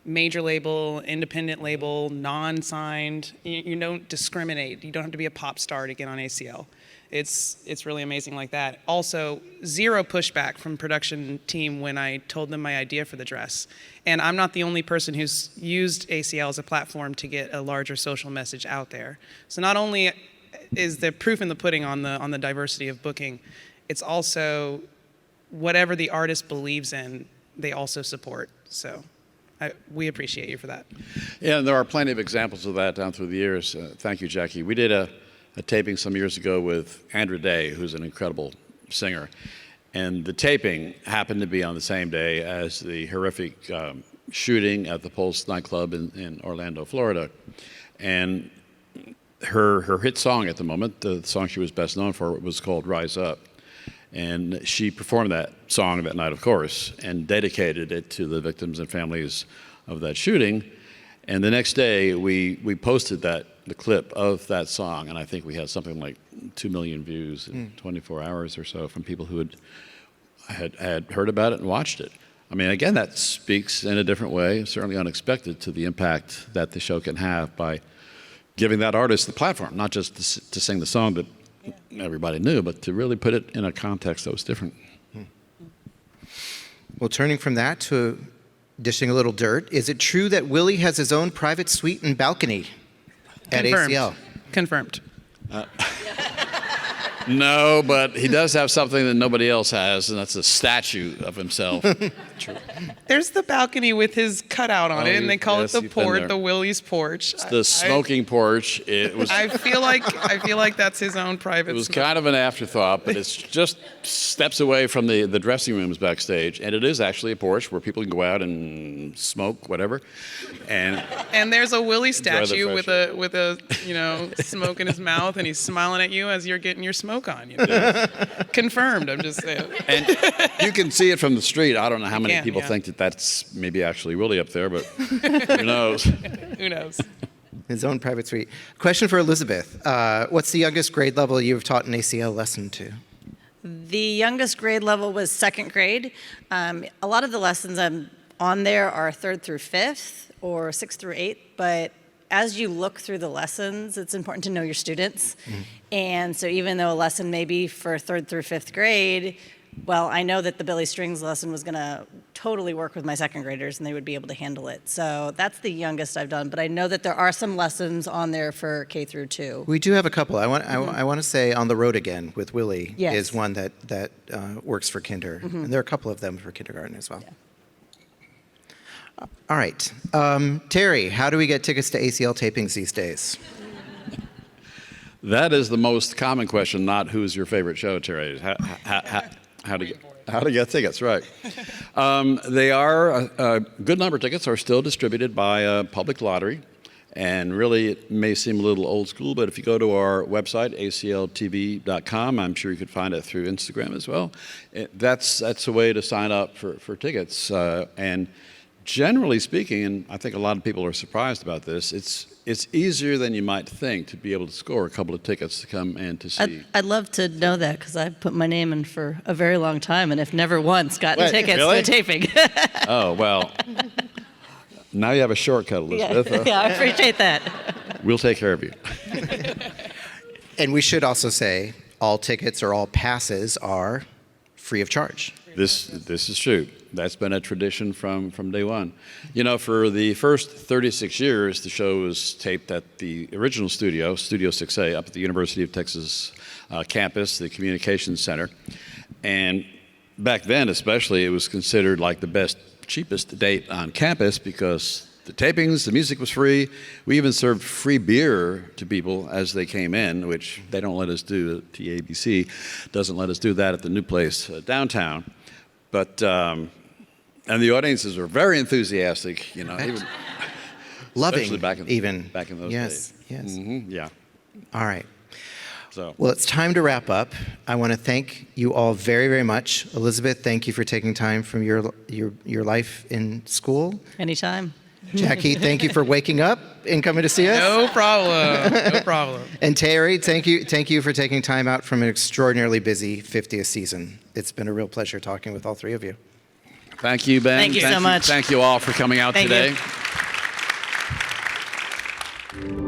major label, independent label, non-signed. You don't discriminate. You don't have to be a pop star to get on ACL. It's really amazing like that. Also, zero pushback from production team when I told them my idea for the dress. And I'm not the only person who's used ACL as a platform to get a larger social message out there. So not only is the proof in the pudding on the diversity of booking, it's also whatever the artist believes in, they also support. So we appreciate you for that. Yeah, and there are plenty of examples of that down through the years. Thank you, Jackie. We did a taping some years ago with Andra Day, who's an incredible singer. And the taping happened to be on the same day as the horrific shooting at the Pulse nightclub in Orlando, Florida. And her hit song at the moment, the song she was best known for, was called Rise Up. And she performed that song that night, of course, and dedicated it to the victims and families of that shooting. And the next day, we posted the clip of that song, and I think we had something like 2 million views in 24 hours or so from people who had had heard about it and watched it. I mean, again, that speaks in a different way, certainly unexpected, to the impact that the show can have by giving that artist the platform, not just to sing the song that everybody knew, but to really put it in a context that was different. Well, turning from that to dishing a little dirt, is it true that Willie has his own private suite and balcony at Confirmed. ACL? Confirmed. No, but he does have something that nobody else has, and that's a statue of himself. There's the balcony with his cutout on Oh, it, and they call yes, it the you've been port, there. the Willie's porch. The smoking porch. It was. I feel like that's his own private. It was kind of an afterthought, but it's just steps away from the dressing rooms backstage, and it is actually a porch where people can go out and smoke whatever, and And there's a Willie Enjoy the statue fresh with a smoke in his mouth, and he's smiling at you as you're getting your smoke on. You know? Confirmed. I'm just saying. and you can see it from the street. I don't know how many can, people yeah. think that that's maybe actually Willie up there, but who knows? Who knows? His own private suite. Question for Elizabeth. What's the youngest grade level you've taught an ACL lesson to? The youngest grade level was second grade. A lot of the lessons I'm on there are third through fifth or sixth through eighth, but as you look through the lessons, it's important to know your students. And so even though a lesson may be for third through fifth grade, well, I know that the Billy Strings lesson was going to totally work with my second graders and they would be able to handle it. So that's the youngest I've done, but I know that there are some lessons on there for K through 2. We do have a couple. I want to say On the Road Again with Willie Yes. is one that works for kinder. And there are a couple of them for kindergarten as well. All right. Terry, how do we get tickets to ACL tapings these days? That is the most common question, not who's your favorite show, Terry. How to get tickets, right. They are, a good number of tickets are still distributed by Public Lottery. And really, it may seem a little old school, but if you go to our website, acltv.com, I'm sure you could find it through Instagram as well. That's a way to sign up for tickets. And generally speaking, and I think a lot of people are surprised about this, it's easier than you might think to be able to score a couple of tickets to come and to see. I'd love to know that because I've put my name in for a very long time and have never once gotten What, tickets really? to a taping. Oh, well, now you have a shortcut, Elizabeth. Yeah, I appreciate that. We'll take care of you. And we should also say all tickets or all passes are free of charge. This is true. That's been a tradition from day one. You know, for the first 36 years, the show was taped at the original studio, Studio 6A, up at the University of Texas campus, the Communications Center. And back then, especially, it was considered like the best, cheapest date on campus because the tapings, the music was free. We even served free beer to people as they came in, which they don't let us do. TABC doesn't let us do that at the new place downtown. But and the audiences were very enthusiastic, you know, even, Loving, especially back in those yes, days. Yes. Mm-hmm, yeah. All right. So Well, it's time to wrap up. I want to thank you all very, very much. Elizabeth, thank you for taking time from your life in school. Anytime. Jackie, thank you for waking up and coming to see us. No problem. No problem. And Terry, thank you for taking time out from an extraordinarily busy 50th season. It's been a real pleasure talking with all three of you. thank you, Ben. Thank you so much. Thank you all for coming out Thank today. you.